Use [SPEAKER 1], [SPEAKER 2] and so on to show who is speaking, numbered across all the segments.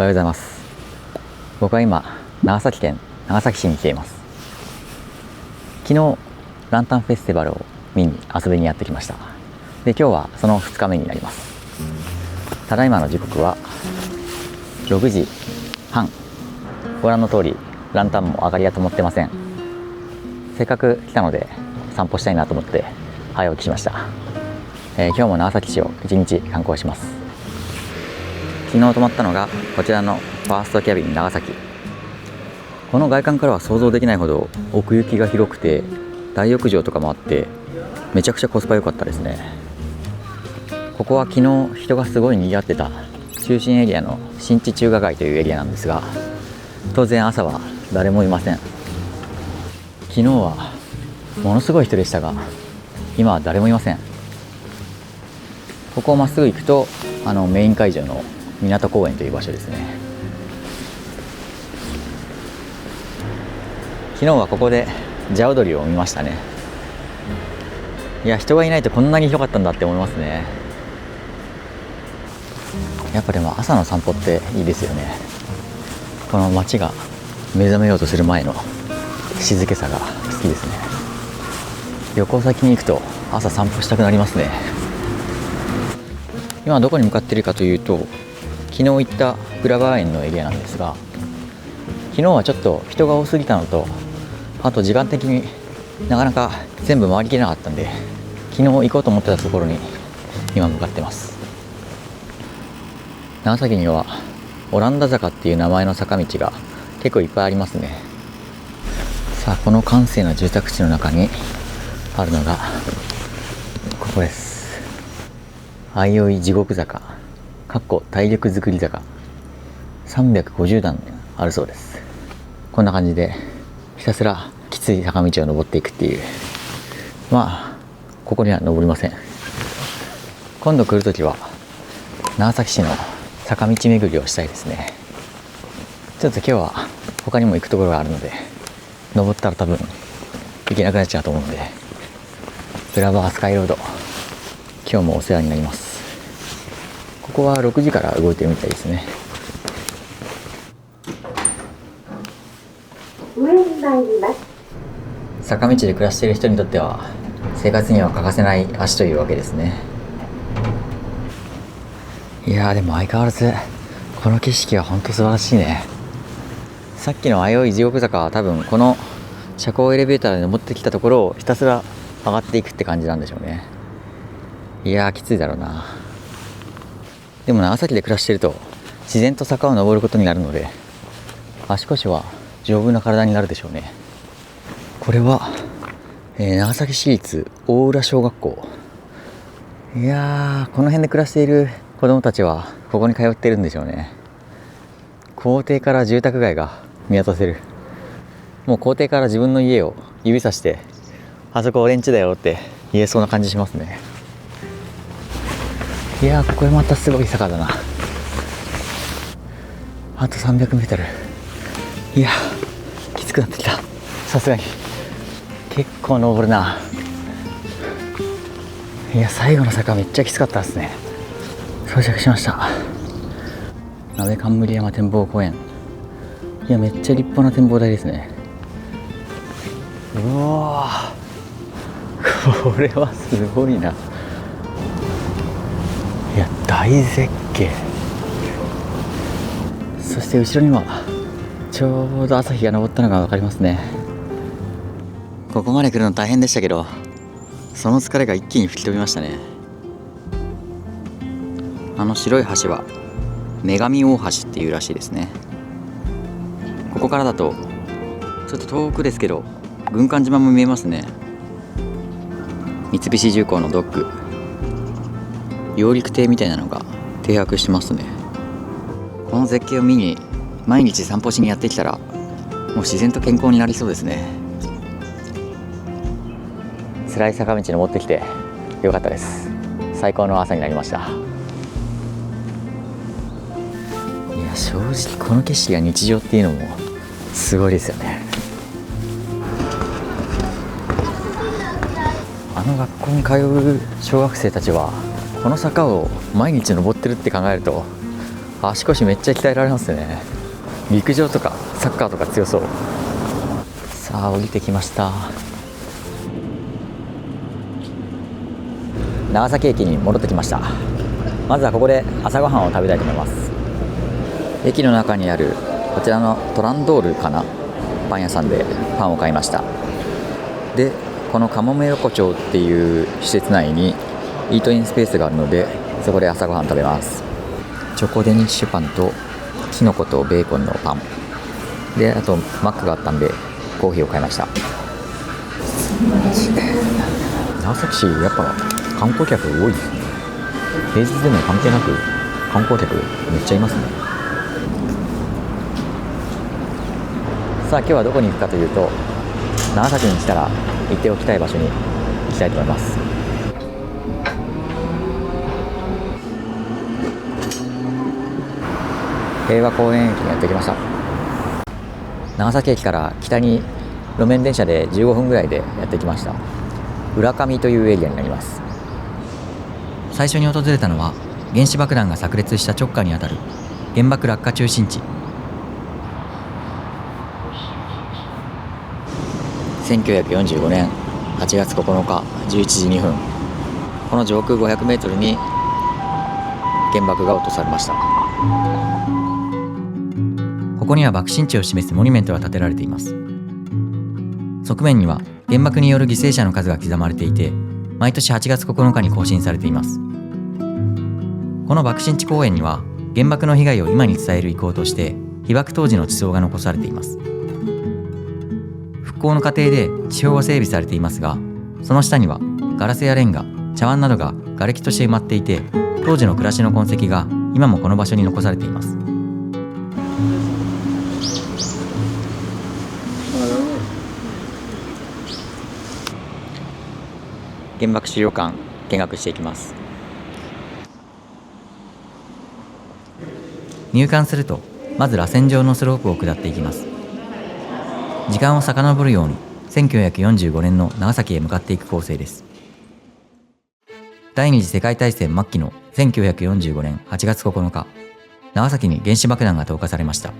[SPEAKER 1] おはようございます。僕は今長崎県長崎市に来ています。昨日ランタンフェスティバルを見に遊びにやってきました。で、今日はその2日目になります。ただいまの時刻は6時半。ご覧の通りランタンも明かりが灯ってません。せっかく来たので散歩したいなと思って早起きしました。今日も長崎市を1日観光します。昨日泊まったのがこちらのファーストキャビン長崎。この外観からは想像できないほど奥行きが広くて大浴場とかもあってめちゃくちゃコスパ良かったですね。ここは昨日人がすごい賑わってた中心エリアの新地中華街というエリアなんですが、当然朝は誰もいません。昨日はものすごい人でしたが今は誰もいません。ここをまっすぐ行くとメイン会場の港公園という場所ですね。昨日はここで蛇踊りを見ましたね。いや、人がいないとこんなに広かったんだって思いますね。やっぱでも朝の散歩っていいですよね。この街が目覚めようとする前の静けさが好きですね。旅行先に行くと朝散歩したくなりますね。今どこに向かっているかというと、昨日行ったグラバー園のエリアなんですが、昨日はちょっと人が多すぎたのと、あと時間的になかなか全部回りきれなかったんで、昨日行こうと思ってたところに今向かってます。長崎にはオランダ坂っていう名前の坂道が結構いっぱいありますね。さあ、この閑静な住宅地の中にあるのがここです。相生地獄坂体力づくり坂、350段あるそうです。こんな感じでひたすらきつい坂道を登っていくっていう。まあここには登りません。今度来るときは長崎市の坂道巡りをしたいですね。ちょっと今日は他にも行くところがあるので、登ったら多分行けなくなっちゃうと思うので、グラバースカイロード今日もお世話になります。ここは6時から動いてるみたいですね。
[SPEAKER 2] 上に参ります。
[SPEAKER 1] 坂道で暮らしている人にとっては生活には欠かせない足というわけですね。いやー、でも相変わらずこの景色は本当素晴らしいね。さっきの相生地獄坂は多分この車高エレベーターで登ってきたところをひたすら上がっていくって感じなんでしょうね。いやー、きついだろうな。でも長崎で暮らしていると自然と坂を登ることになるので、足腰は丈夫な体になるでしょうね。これは、長崎市立大浦小学校。いやー、この辺で暮らしている子どもたちはここに通っているんでしょうね。校庭から住宅街が見渡せる。もう校庭から自分の家を指さして、あそこ俺んちだよって言えそうな感じしますね。いやー、これまたすごい坂だな。あと300メートル。いやー、きつくなってきた。さすがに結構登るな。いや、最後の坂めっちゃきつかったですね。到着しました。鍋冠山展望公園。いや、めっちゃ立派な展望台ですね。うわー、これはすごいな。いや、大絶景。そして後ろにはちょうど朝日が昇ったのが分かりますね。ここまで来るの大変でしたけど、その疲れが一気に吹き飛びましたね。あの白い橋は女神大橋っていうらしいですね。ここからだとちょっと遠くですけど軍艦島も見えますね。三菱重工のドック、揚陸艇みたいなのが停泊してますね。この絶景を見に毎日散歩しにやってきたらもう自然と健康になりそうですね。辛い坂道登ってきてよかったです。最高の朝になりました。いや、正直この景色が日常っていうのもすごいですよね。あの学校に通う小学生たちはこの坂を毎日登ってるって考えると足腰めっちゃ鍛えられますよね。陸上とかサッカーとか強そう。さあ降りてきました。長崎駅に戻ってきました。まずはここで朝ごはんを食べたいと思います。駅の中にあるこちらのトランドールかな、パン屋さんでパンを買いました。でこのかもめ横丁っていう施設内にイートインスペースがあるので、そこで朝ごはん食べます。チョコデニッシュパンとキノコとベーコンのパンで、あとマックがあったんでコーヒーを買いました。長崎市やっぱ観光客多いですね。平日でも関係なく観光客めっちゃいますね。さあ今日はどこに行くかというと、長崎に来たら行っておきたい場所に行きたいと思います。平和公園駅にやってきました。長崎駅から北に路面電車で15分ぐらいでやってきました。浦上というエリアになります。最初に訪れたのは原子爆弾が炸裂した直下にあたる原爆落下中心地。1945年8月9日11時2分、この上空500メートルに原爆が落とされました。ここには爆心地を示すモニュメントが建てられています。側面には原爆による犠牲者の数が刻まれていて、毎年8月9日に更新されています。この爆心地公園には原爆の被害を今に伝える意向として被爆当時の地層が残されています。復興の過程で地表は整備されていますが、その下にはガラスやレンガ、茶碗などが瓦礫として埋まっていて、当時の暮らしの痕跡が今もこの場所に残されています。原爆資料館見学していきます。入館するとまず螺旋状のスロープを下っていきます。時間を遡るように1945年の長崎へ向かっていく構成です。第二次世界大戦末期の1945年8月9日、長崎に原子爆弾が投下されました。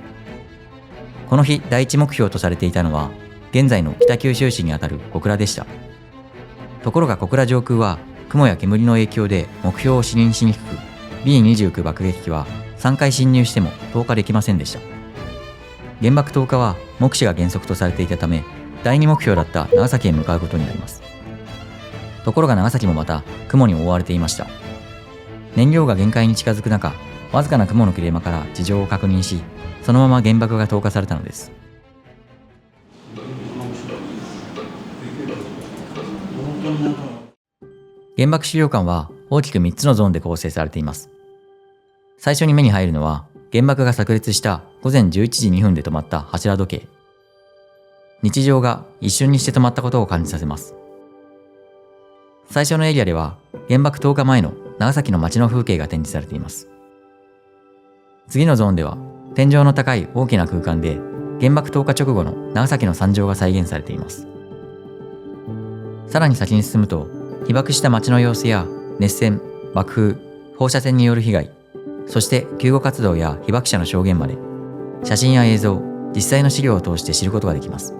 [SPEAKER 1] この日第一目標とされていたのは現在の北九州市にあたる小倉でした。ところが小倉上空は雲や煙の影響で目標を視認しにくく、 B29 爆撃機は3回進入しても投下できませんでした。原爆投下は目視が原則とされていたため、第2目標だった長崎へ向かうことになります。ところが長崎もまた雲に覆われていました。燃料が限界に近づく中、わずかな雲の切れ間から地上を確認し、そのまま原爆が投下されたのです。原爆資料館は大きく3つのゾーンで構成されています。最初に目に入るのは原爆が炸裂した午前11時2分で止まった柱時計。日常が一瞬にして止まったことを感じさせます。最初のエリアでは原爆投下前の長崎の街の風景が展示されています。次のゾーンでは天井の高い大きな空間で原爆投下直後の長崎の惨状が再現されています。さらに先に進むと、被爆した街の様子や熱線、爆風、放射線による被害、そして救護活動や被爆者の証言まで、写真や映像、実際の資料を通して知ることができます。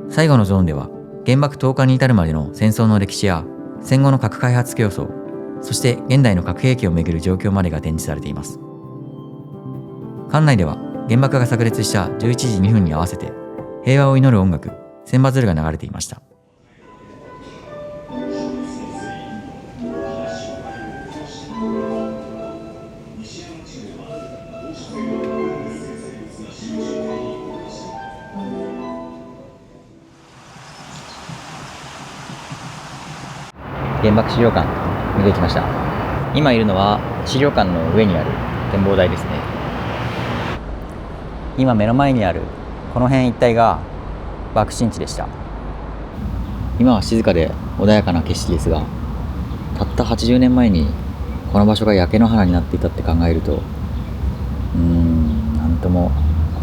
[SPEAKER 1] 最後のゾーンでは原爆投下に至るまでの戦争の歴史や戦後の核開発競争、そして現代の核兵器をめぐる状況までが展示されています。館内では原爆が炸裂した11時2分に合わせて平和を祈る音楽、千羽鶴が流れていました。原爆資料館見てきました。今いるのは資料館の上にある展望台ですね。今目の前にあるこの辺一帯が爆心地でした。今は静かで穏やかな景色ですが、たった80年前にこの場所が焼け野原になっていたって考えると、なんとも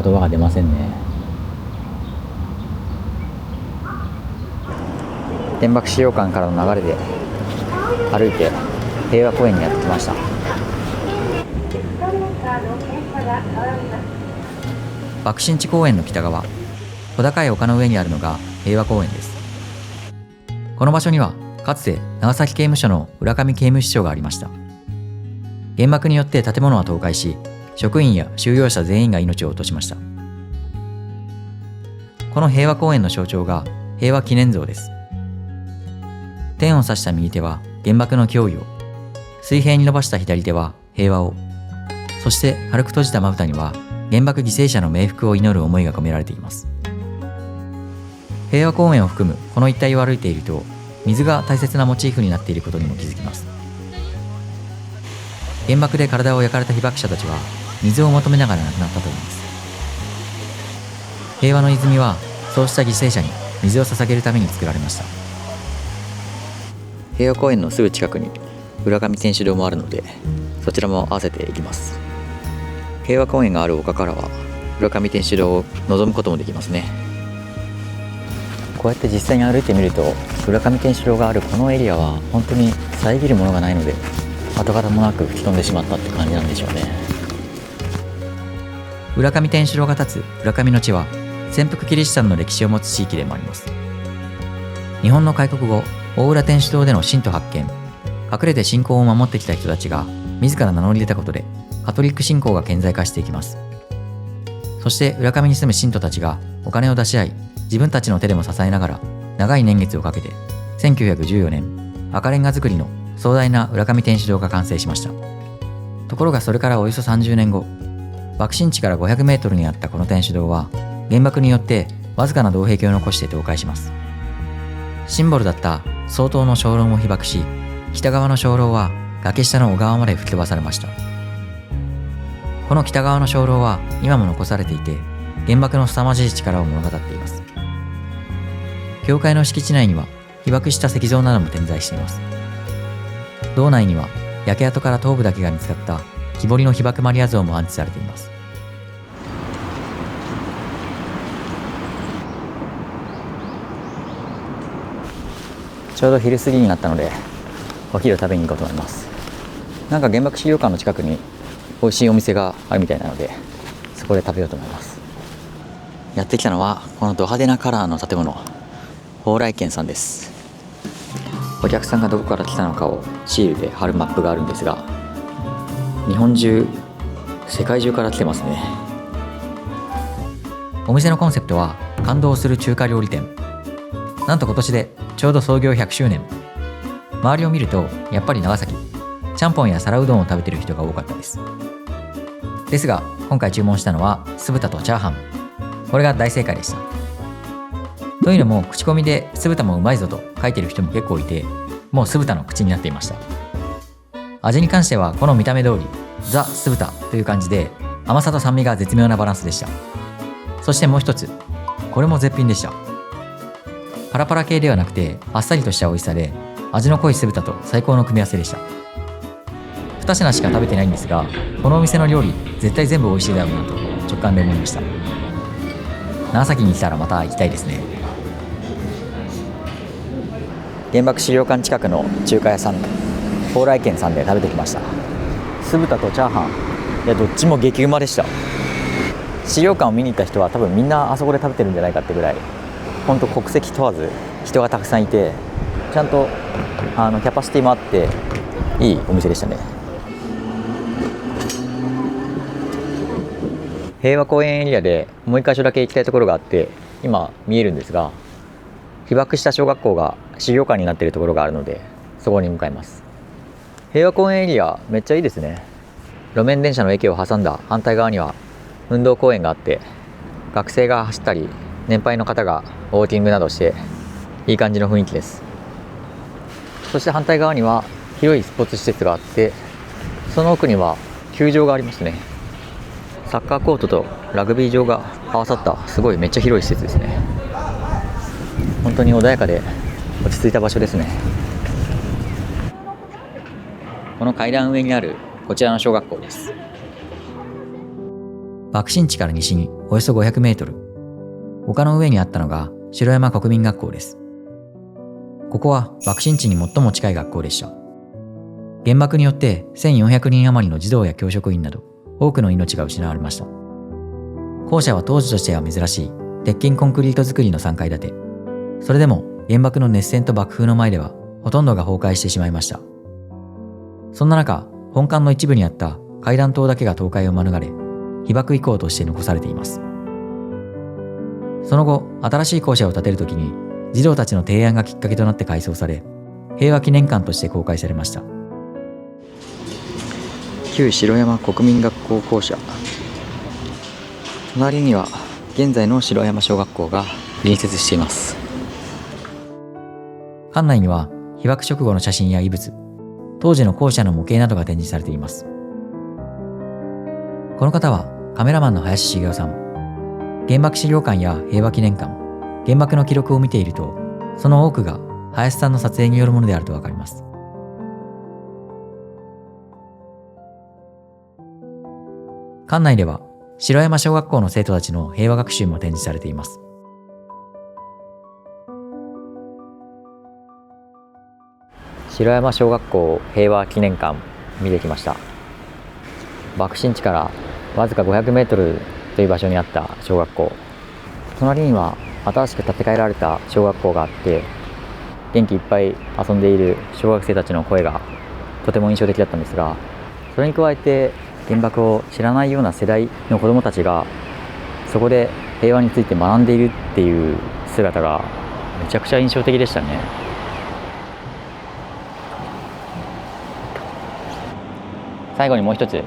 [SPEAKER 1] 言葉が出ませんね。原爆資料館からの流れで歩いて平和公園にやってきました。爆心地公園の北側、小高い丘の上にあるのが平和公園です。この場所にはかつて長崎刑務所の浦上刑務支所がありました。原爆によって建物は倒壊し、職員や収容者全員が命を落としました。この平和公園の象徴が平和記念像です。天を指した右手は原爆の脅威を、水平に伸ばした左手は平和を、そして軽く閉じたまぶたには原爆犠牲者の冥福を祈る思いが込められています。平和公園を含むこの一帯を歩いていると、水が大切なモチーフになっていることにも気づきます。原爆で体を焼かれた被爆者たちは水を求めながら亡くなったといいます。平和の泉はそうした犠牲者に水を捧げるために作られました。平和公園のすぐ近くに浦上天主堂もあるので、そちらも合わせていきます。平和公園がある丘からは浦上天主堂を望むこともできますね。こうやって実際に歩いてみると、浦上天主堂があるこのエリアは本当に遮るものがないので、跡形もなく吹き飛んでしまったって感じなんでしょうね。浦上天主堂が立つ浦上の地は潜伏キリシタンの歴史を持つ地域でもあります。日本の開国後、大浦天主堂での信徒発見、隠れて信仰を守ってきた人たちが自ら名乗り出たことでカトリック信仰が顕在化していきます。そして浦上に住む信徒たちがお金を出し合い、自分たちの手でも支えながら長い年月をかけて1914年赤レンガ造りの壮大な浦上天主堂が完成しました。ところがそれからおよそ30年後、爆心地から500メートルにあったこの天主堂は原爆によってわずかな銅壁を残して倒壊します。シンボルだった総統の鐘楼も被爆し、北側の鐘楼は崖下の小川まで吹き飛ばされました。この北側の鐘楼は今も残されていて、原爆の凄まじい力を物語っています。教会の敷地内には被爆した石像なども点在しています。堂内には焼け跡から頭部だけが見つかった木彫りの被爆マリア像も安置されています。ちょうど昼過ぎになったのでお昼食べに行こうと思います。なんか原爆資料館の近くに美味しいお店があるみたいなので、そこで食べようと思います。やってきたのはこのド派手なカラーの建物、蓬莱軒さんです。お客さんがどこから来たのかをシールで貼るマップがあるんですが、日本中、世界中から来てますね。お店のコンセプトは感動する中華料理店。なんと今年でちょうど創業100周年。周りを見るとやっぱり長崎、ちゃんぽんや皿うどんを食べてる人が多かったです。ですが今回注文したのは酢豚とチャーハン。これが大正解でした。というのも口コミで酢豚もうまいぞと書いてる人も結構いて、もう酢豚の口になっていました。味に関してはこの見た目通りザ・酢豚という感じで、甘さと酸味が絶妙なバランスでした。そしてもう一つ、これも絶品でした。パラパラ系ではなくてあっさりとした美味しさで、味の濃い酢豚と最高の組み合わせでした。2品しか食べてないんですが、このお店の料理絶対全部美味しいだろうなと直感で思いました。長崎に来たらまた行きたいですね。原爆資料館近くの中華屋さん、蓬莱軒さんで食べてきました。酢豚とチャーハン、いやどっちも激うまでした。資料館を見に行った人は多分みんなあそこで食べてるんじゃないかってぐらい、本当国籍問わず人がたくさんいて、ちゃんとキャパシティもあっていいお店でしたね。平和公園エリアでもう一箇所だけ行きたいところがあって、今見えるんですが、被爆した小学校が資料館になっているところがあるので、そこに向かいます。平和公園エリアめっちゃいいですね。路面電車の駅を挟んだ反対側には運動公園があって、学生が走ったり年配の方がウォーキングなどしていい感じの雰囲気です。そして反対側には広いスポーツ施設があって、その奥には球場がありますね。サッカーコートとラグビー場が合わさったすごいめっちゃ広い施設ですね。本当に穏やかで落ち着いた場所ですね。この階段上にあるこちらの小学校です。爆心地から西におよそ500メートル、丘の上にあったのが城山国民学校です。ここは爆心地に最も近い学校でした。原爆によって1400人余りの児童や教職員など
[SPEAKER 2] 多くの命が失われました。校舎は当時としては珍しい鉄筋コンクリート造りの3階建て。それでも原爆の熱線と爆風の前ではほとんどが崩壊してしまいました。そんな中、本館の一部にあった階段棟だけが倒壊を免れ、被爆遺構として残されています。その後、新しい校舎を建てるときに児童たちの提案がきっかけとなって改装され、平和記念館として公開されました。
[SPEAKER 1] 旧城山国民学校校舎。隣には現在の城山小学校が隣接しています。
[SPEAKER 2] 館内には被爆直後の写真や遺物、当時の校舎の模型などが展示されています。この方はカメラマンの林茂雄さん。原爆資料館や平和記念館、原爆の記録を見ていると、その多くが林さんの撮影によるものであるとわかります。館内では城山小学校の生徒たちの平和学習も展示されています。
[SPEAKER 1] 城山小学校平和記念館見てきました。爆心地からわずか500メートルという場所にあった小学校。隣には新しく建て替えられた小学校があって、元気いっぱい遊んでいる小学生たちの声がとても印象的だったんですが、それに加えて原爆を知らないような世代の子どもたちがそこで平和について学んでいるっていう姿がめちゃくちゃ印象的でしたね。最後にもう一つ、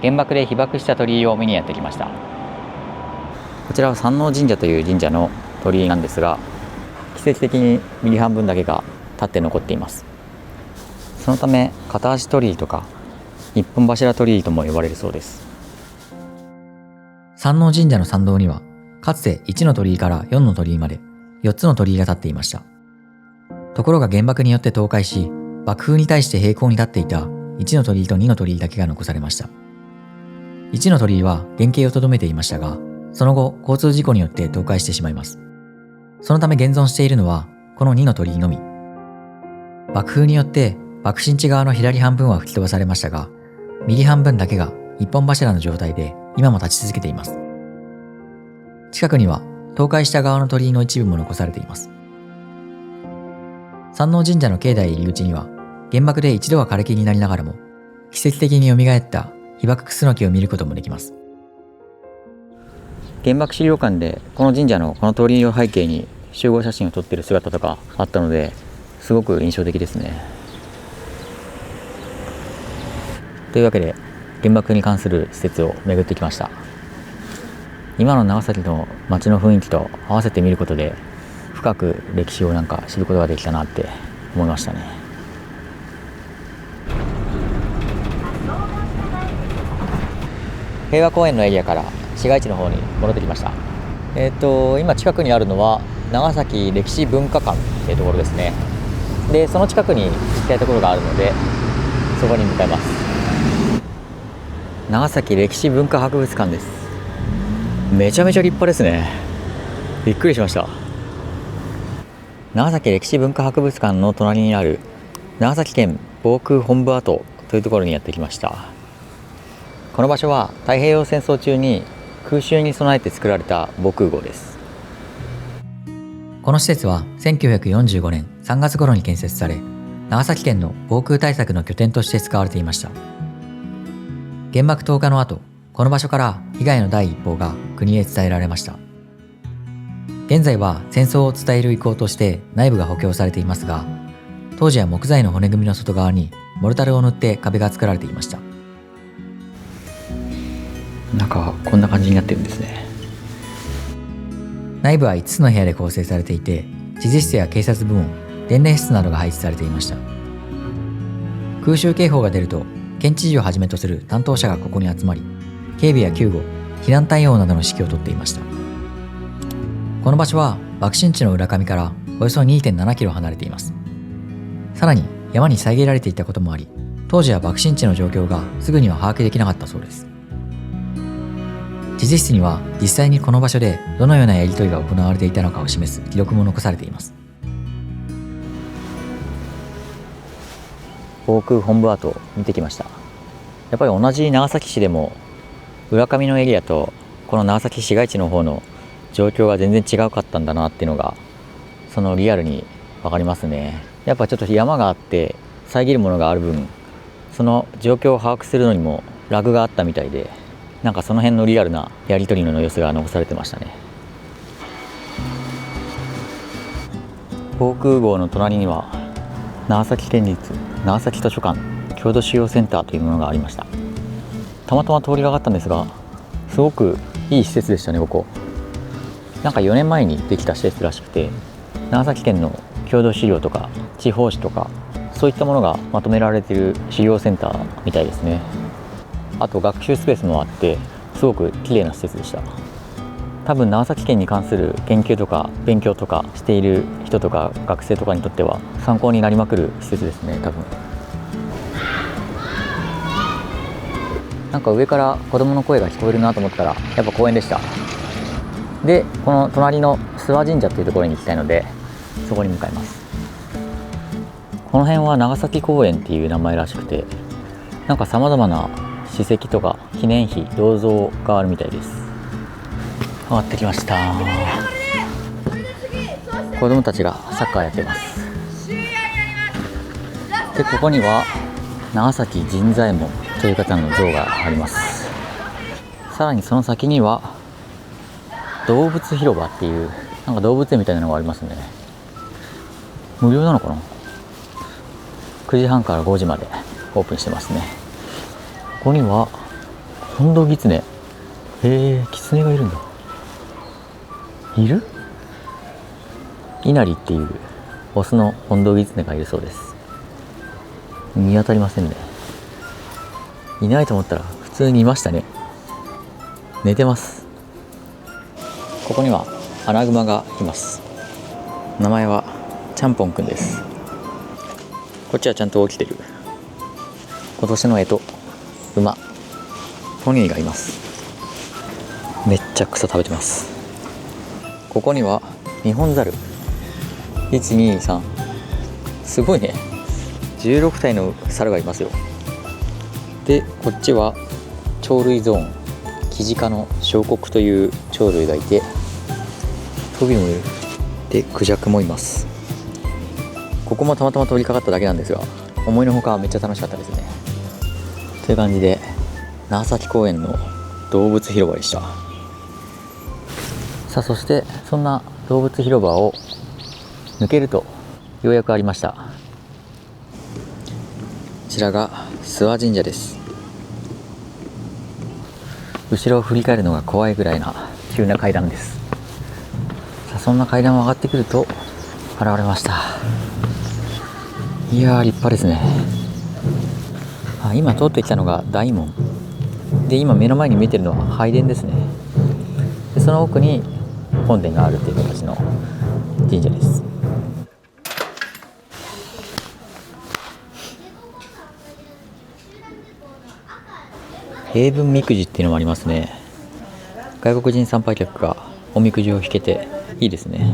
[SPEAKER 1] 原爆で被爆した鳥居を見にやってきました。こちらは山王神社という神社の鳥居なんですが、奇跡的に右半分だけが立って残っています。そのため片足鳥居とか一本柱鳥居とも呼ばれるそうです。
[SPEAKER 2] 山王神社の参道にはかつて1の鳥居から4の鳥居まで4つの鳥居が立っていました。ところが原爆によって倒壊し、爆風に対して平行に立っていた1の鳥居と2の鳥居だけが残されました。1の鳥居は原型をとどめていましたが、その後交通事故によって倒壊してしまいます。そのため現存しているのはこの2の鳥居のみ。爆風によって爆心地側の左半分は吹き飛ばされましたが、右半分だけが一本柱の状態で今も立ち続けています。近くには倒壊した側の鳥居の一部も残されています。山王神社の境内入り口には原爆で一度は枯れ木になりながらも奇跡的に蘇った被爆クスノキを見ることもできます。
[SPEAKER 1] 原爆資料館でこの神社のこの鳥居を背景に集合写真を撮っている姿とかあったので、すごく印象的ですね。というわけで原爆に関する施設を巡ってきました。今の長崎の街の雰囲気と合わせて見ることで深く歴史を知ることができたなって思いましたね。平和公園のエリアから市街地の方に戻ってきました。今近くにあるのは長崎歴史文化館っていうところですね。で、その近くに行きたいところがあるのでそこに向かいます。長崎歴史文化博物館です。めちゃめちゃ立派ですね。びっくりしました。長崎歴史文化博物館の隣にある長崎県防空本部跡というところにやってきました。この場所は太平洋戦争中に空襲に備えて作られた防空壕です。
[SPEAKER 2] この施設は1945年3月頃に建設され、長崎県の防空対策の拠点として使われていました。原爆投下の後、この場所から被害の第一報が国へ伝えられました。現在は戦争を伝える意向として内部が補強されていますが、当時は木材の骨組みの外側にモルタルを塗って壁が作られていました。
[SPEAKER 1] こんな感じになってるんですね。
[SPEAKER 2] 内部は5つの部屋で構成されていて、知事室や警察部門、伝令室などが配置されていました。空襲警報が出ると、県知事をはじめとする担当者がここに集まり、警備や救護、避難対応などの指揮を執っていました。この場所は爆心地の浦上からおよそ 2.7 キロ離れています。さらに山に遮られていたこともあり、当時は爆心地の状況がすぐには把握できなかったそうです。知事室には実際にこの場所でどのようなやり取りが行われていたのかを示す記録も残されています。
[SPEAKER 1] 防空本部跡を見てきました。やっぱり同じ長崎市でも浦上のエリアとこの長崎市街地の方の状況が全然違うかったんだなっていうのがそのリアルに分かりますね。やっぱちょっと山があって遮るものがある分、その状況を把握するのにもラグがあったみたいで、なんかその辺のリアルなやり取りの様子が残されてましたね。防空壕の隣には長崎県立長崎図書館郷土資料センターというものがありました。たまたま通りがかったんですが、すごくいい施設でしたね。ここなんか4年前にできた施設らしくて、長崎県の郷土資料とか地方史とかそういったものがまとめられている資料センターみたいですね。あと学習スペースもあってすごく綺麗な施設でした。多分長崎県に関する研究とか勉強とかしている人とか学生とかにとっては参考になりまくる施設ですね。多分なんか上から子供の声が聞こえるなと思ったらやっぱ公園でした。でこの隣の諏訪神社というところに行きたいのでそこに向かいます。この辺は長崎公園っていう名前らしくて、なんかさまざまな史跡とか記念碑銅像があるみたいです。上がってきました。子供たちがサッカーやってます。でここには長崎神左衛門という方の像があります。さらにその先には動物広場っていうなんか動物園みたいなのがありますね。無料なのかな。9時半から5時までオープンしてますね。ここには本土狐、狐がいるんだ。いる？稲荷っていうオスの本土狐がいるそうです。見当たりませんね。いないと思ったら普通にいましたね。寝てます。ここにはアナグマがいます。名前はちゃんぽんくんです。こっちはちゃんと起きてる。今年の干支馬ポニーがいます。めっちゃ草食べてます。ここにはニホンザル 1,2,3 すごいね、16体の猿がいますよ。でこっちは鳥類ゾーン、キジ科の小国という鳥類がいて、トビもいる。でクジャクもいます。ここもたまたま通りかかっただけなんですが、思いのほかめっちゃ楽しかったですね。という感じで長崎公園の動物広場でした。さあそしてそんな動物広場を抜けるとようやくありました。こちらが諏訪神社です。後ろを振り返るのが怖いぐらいな急な階段です。さあそんな階段を上がってくると現れました。いやー立派ですね。今通ってきたのが大門で、今目の前に見えてるのは拝殿ですね。でその奥に本殿があるという形の神社です。平分みくじっていうのもありますね。外国人参拝客がおみくじを引けていいですね。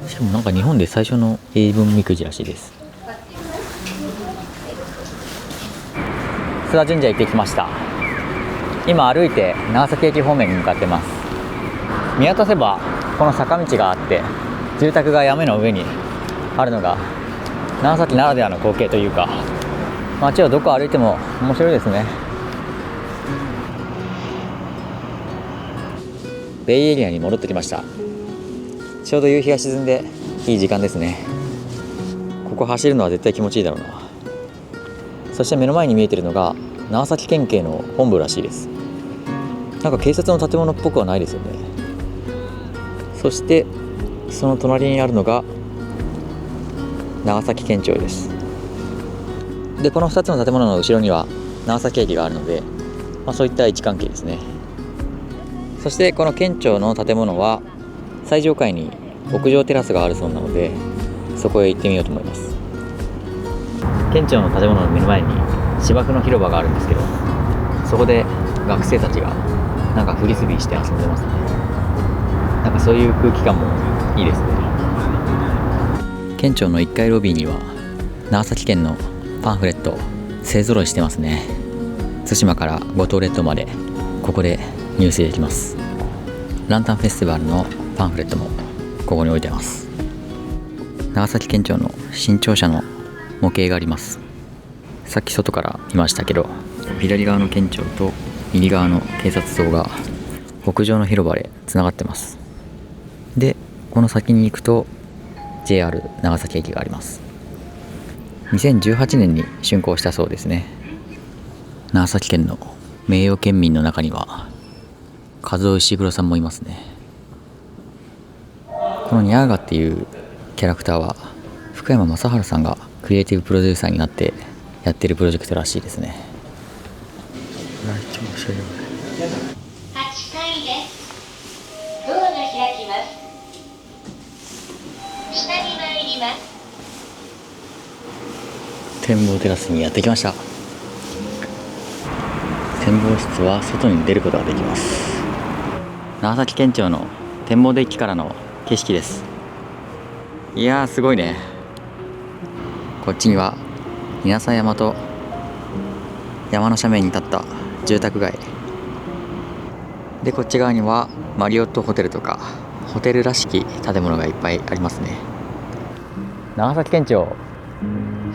[SPEAKER 1] しかもなんか日本で最初の平分みくじらしいです。諏訪神社行ってきました。今歩いて長崎駅方面に向かってます。見渡せばこの坂道があって住宅が山の上にあるのが長崎ならではの光景というか、街をどこ歩いても面白いですね。ベイエリアに戻ってきました。ちょうど夕日が沈んでいい時間ですね。ここ走るのは絶対気持ちいいだろうな。そして目の前に見えているのが長崎県警の本部らしいです。なんか警察の建物っぽくはないですよね。そしてその隣にあるのが長崎県庁です。でこの2つの建物の後ろには長崎駅があるので、そういった位置関係ですね。そしてこの県庁の建物は最上階に屋上テラスがあるそうなので、そこへ行ってみようと思います。県庁の建物の目の前に芝生の広場があるんですけど、そこで学生たちがなんかフリスビーして遊んでますね。なんかそういう空気感もいいですね。県庁の1階ロビーには長崎県のパンフレット勢ぞろいしてますね。対馬から五島列島までここで入手できます。ランタンフェスティバルのパンフレットもここに置いてます。長崎県庁の新庁舎の模型があります。さっき外から見ましたけど、左側の県庁と右側の警察棟が屋上の広場でつながってます。で、この先に行くと JR 長崎駅があります。2018年に竣工したそうですね。長崎県の名誉県民の中には和尾石黒さんもいますね。このニャーガっていうキャラクターは福山雅治さんがクリエイティブプロデューサーになってやってるプロジェクトらしいですね。
[SPEAKER 3] 8階です。ドアが開きます。下に参ります。
[SPEAKER 1] 展望テラスにやってきました。展望室は外に出ることができます。長崎県庁の展望デッキからの景色です。いやーすごいね。こっちには稲佐山と山の斜面に立った住宅街で、こっち側にはマリオットホテルとかホテルらしき建物がいっぱいありますね。長崎県庁、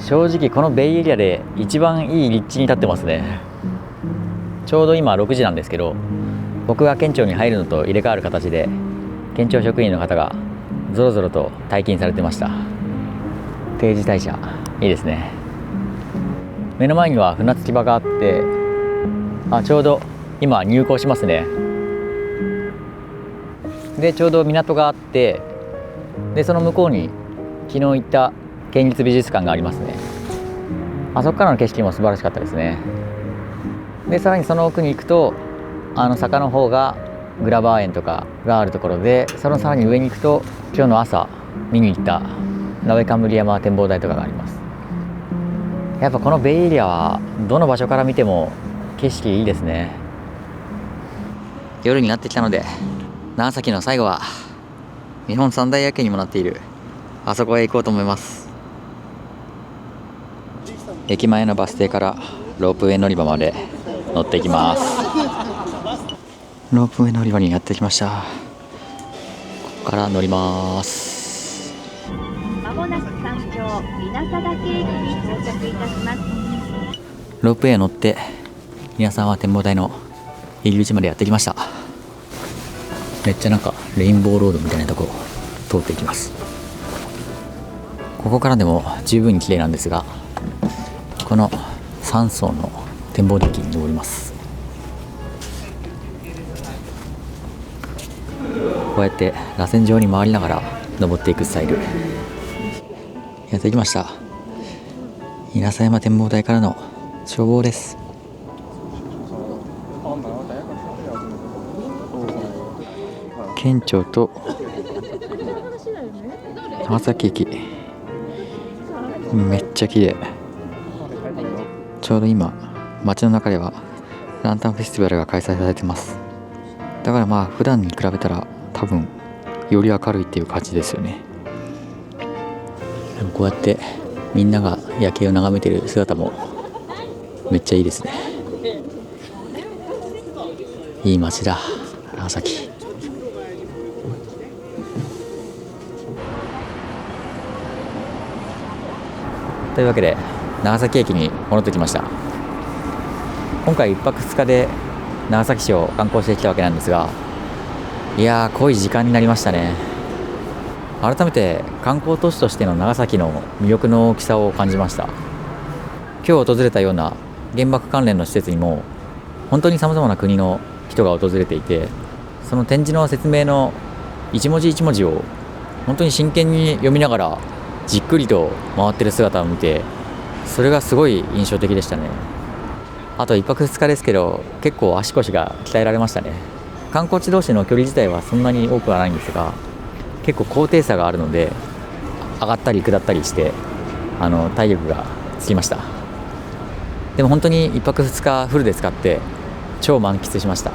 [SPEAKER 1] 正直このベイエリアで一番いい立地に立ってますね。ちょうど今6時なんですけど、僕が県庁に入るのと入れ替わる形で県庁職員の方がぞろぞろと退勤されてました。定時退社いいですね。目の前には船着き場があって、ちょうど今入港しますね。でちょうど港があって、でその向こうに昨日行った県立美術館がありますね。あそこからの景色も素晴らしかったですね。でさらにその奥に行くと坂の方がグラバー園とかがあるところで、そのさらに上に行くと今日の朝見に行った鍋冠山展望台とかがあります。やっぱこのベイエリアはどの場所から見ても景色いいですね。夜になってきたので、長崎の最後は日本三大夜景にもなっているあそこへ行こうと思います。駅前のバス停からロープウェイ乗り場まで乗っていきます。ロープウェイ乗り場にやってきました。ここから乗ります。
[SPEAKER 3] まもなく山頂稲佐岳駅に到着いたします。
[SPEAKER 1] ロープウェイ乗って皆さんは展望台の入り口までやってきました。めっちゃなんかレインボーロードみたいなとこ通っていきます。ここからでも十分に綺麗なんですが、この3層の展望デッキに登ります。こうやって螺旋状に回りながら登っていくスタイル。やってきました。稲佐山展望台からの眺望です。県庁と長崎駅、めっちゃ綺麗。ちょうど今街の中ではランタンフェスティバルが開催されてます。だから普段に比べたら多分より明るいっていう感じですよね。でもこうやってみんなが夜景を眺めてる姿もめっちゃいいですね。いい街だ長崎。というわけで長崎駅に戻ってきました。今回1泊2日で長崎市を観光してきたわけなんですが、いやー濃い時間になりましたね。改めて観光都市としての長崎の魅力の大きさを感じました。今日訪れたような原爆関連の施設にも本当にさまざまな国の人が訪れていて、その展示の説明の一文字一文字を本当に真剣に読みながらじっくりと回ってる姿を見て、それがすごい印象的でしたね。あと1泊2日ですけど結構足腰が鍛えられましたね。観光地同士の距離自体はそんなに多くはないんですが、結構高低差があるので上がったり下ったりして体力がつきました。でも本当に1泊2日フルで使って超満喫しました。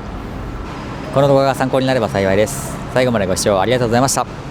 [SPEAKER 1] この動画が参考になれば幸いです。最後までご視聴ありがとうございました。